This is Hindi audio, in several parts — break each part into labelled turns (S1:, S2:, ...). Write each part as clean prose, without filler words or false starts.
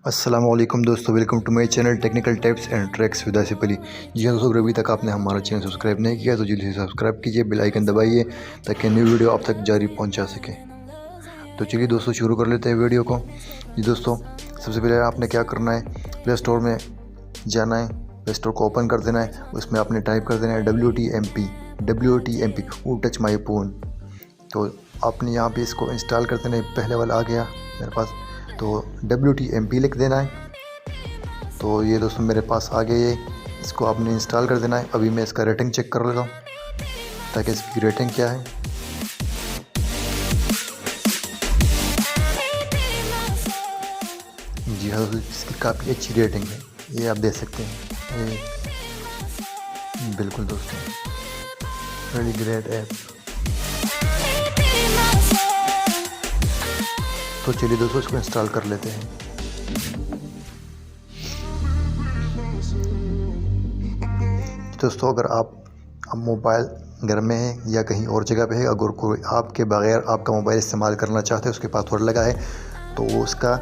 S1: अस्सलामुअलैकुम दोस्तों, welcome to my channel technical tips and tricks with Asif Ali. जी हाँ दोस्तों, अगर अभी तक आपने हमारा चैनल सब्सक्राइब नहीं किया तो जल्दी से सब्सक्राइब कीजिए, बेल आइकन दबाइए ताकि न्यू वीडियो आप तक जारी पहुंचा सके। तो चलिए दोस्तों शुरू कर लेते हैं वीडियो को। जी दोस्तों, सबसे पहले आपने क्या करना है, प्ले स्टोर में जाना है, प्ले स्टोर को ओपन कर देना है। उसमें आपने टाइप कर देना है WTMP वो टच माई फ़ोन। तो आपने यहाँ पे इसको इंस्टॉल कर देना है। पहले वाला आ गया मेरे पास, तो WTMP लिख देना है। तो ये दोस्तों मेरे पास आ गया, ये इसको आपने इंस्टॉल कर देना है। अभी मैं इसका रेटिंग चेक कर लेता हूँ ताकि इसकी रेटिंग क्या है। जी हाँ दोस्तों, इसकी काफ़ी अच्छी रेटिंग है, ये आप देख सकते हैं। ये बिल्कुल दोस्तों रियली ग्रेट ऐप। तो चलिए दोस्तों इसको इंस्टॉल कर लेते हैं। दोस्तों अगर आप मोबाइल घर में है या कहीं और जगह पे है, अगर कोई आपके बगैर आपका मोबाइल इस्तेमाल करना चाहते हैं, उसके पासवर्ड लगा है, तो वो उसका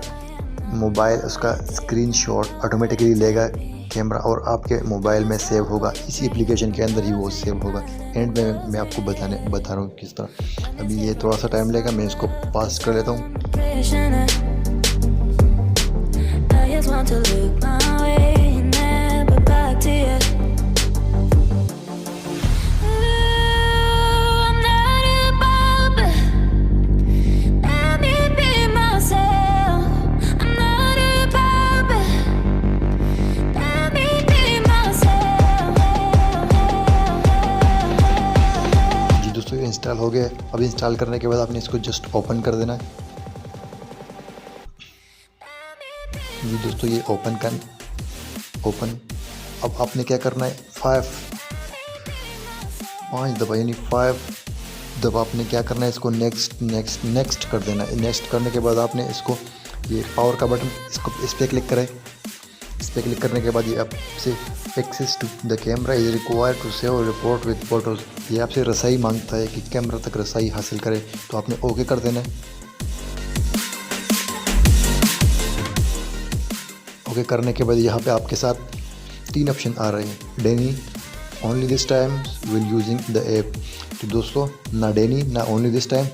S1: मोबाइल उसका स्क्रीनशॉट ऑटोमेटिकली लेगा कैमरा और आपके मोबाइल में सेव होगा। इसी एप्लीकेशन के अंदर ही वो सेव होगा। एंड में मैं आपको बता रहा हूँ किस तरह। अभी ये थोड़ा सा टाइम लेगा, मैं इसको पास कर लेता हूँ। दोस्तों इंस्टॉल हो गया। अब इंस्टॉल करने के बाद आपने इसको जस्ट ओपन कर देना है। जी दोस्तों ये ओपन। अब आपने क्या करना है, 5 दफ़ा यानी 5 दफ़ा आपने क्या करना है, इसको नेक्स्ट कर देना है। नेक्स्ट करने के बाद आपने इसको ये पावर का बटन, इसको इस पर क्लिक करें। इस पर क्लिक करने के बाद ये आपसे access to the camera is required to save report with photos, ये आपसे रसाई मांगता है कि कैमरा तक रसाई हासिल करे। तो आपने ओके कर देना है। ओके करने के बाद यहाँ पे आपके साथ 3 ऑप्शन आ रहे हैं। Danny, only this time will using the app. तो दोस्तों ना डेनी ना ओनली दिस टाइम,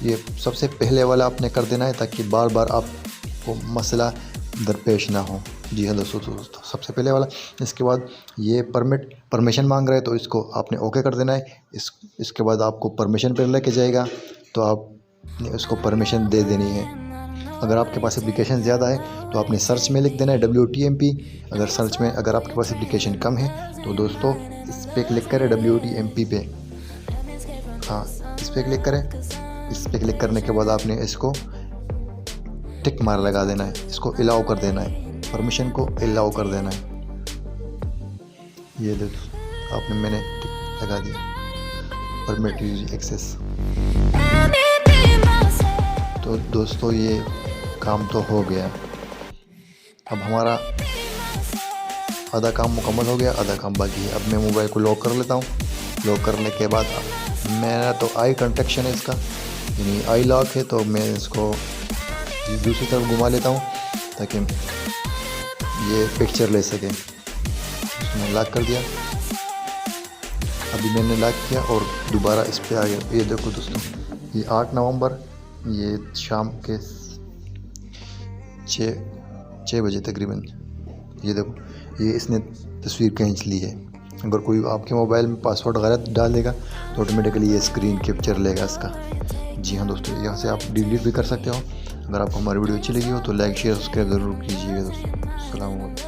S1: ये सबसे पहले वाला आपने कर देना है ताकि बार बार आपको मसला दरपेश ना हो। जी हाँ दोस्तों, सबसे पहले वाला। इसके बाद ये परमिशन मांग रहा है, तो इसको आपने ओके कर देना है। इसके बाद आपको परमिशन पर लेके जाएगा, तो आपने उसको परमिशन दे देनी है। अगर आपके पास एप्लीकेशन ज़्यादा है तो आपने सर्च में लिख देना है WTMP। अगर आपके पास एप्लीकेशन कम है तो दोस्तों इस पर क्लिक करें, WTMP पे, हाँ इस पर क्लिक करें। इस पर क्लिक करने के बाद आपने इसको टिक मार लगा देना है, इसको अलाउ कर देना है, परमिशन को अलाउ कर देना है। ये देखो मैंने टिक लगा दिया, परमिट यूज एक्सेस। तो दोस्तों ये काम तो हो गया। अब हमारा आधा काम मुकम्मल हो गया, आधा काम बाकी है। अब मैं मोबाइल को लॉक कर लेता हूँ। लॉक करने के बाद मेरा तो आई कंटेक्शन है इसका, यानी आई लॉक है, तो मैं इसको दूसरी तरफ घुमा लेता हूँ ताकि ये पिक्चर ले सके। उसने लॉक कर दिया। अभी मैंने लॉक किया और दोबारा इस पर आ गया। ये देखो दोस्तों, ये 8 नवंबर, ये शाम के 6 बजे तकरीबन। ये देखो ये इसने तस्वीर खींच ली है। अगर कोई आपके मोबाइल में पासवर्ड गलत डाल देगा तो ऑटोमेटिकली ये स्क्रीन कैप्चर लेगा इसका। जी हाँ दोस्तों, यहाँ से आप डिलीट भी कर सकते हो। अगर आपको हमारी वीडियो अच्छी लगी हो तो लाइक शेयर सब्सक्राइब ज़रूर कीजिएगा दोस्तों। अस्सलाम वालेकुम।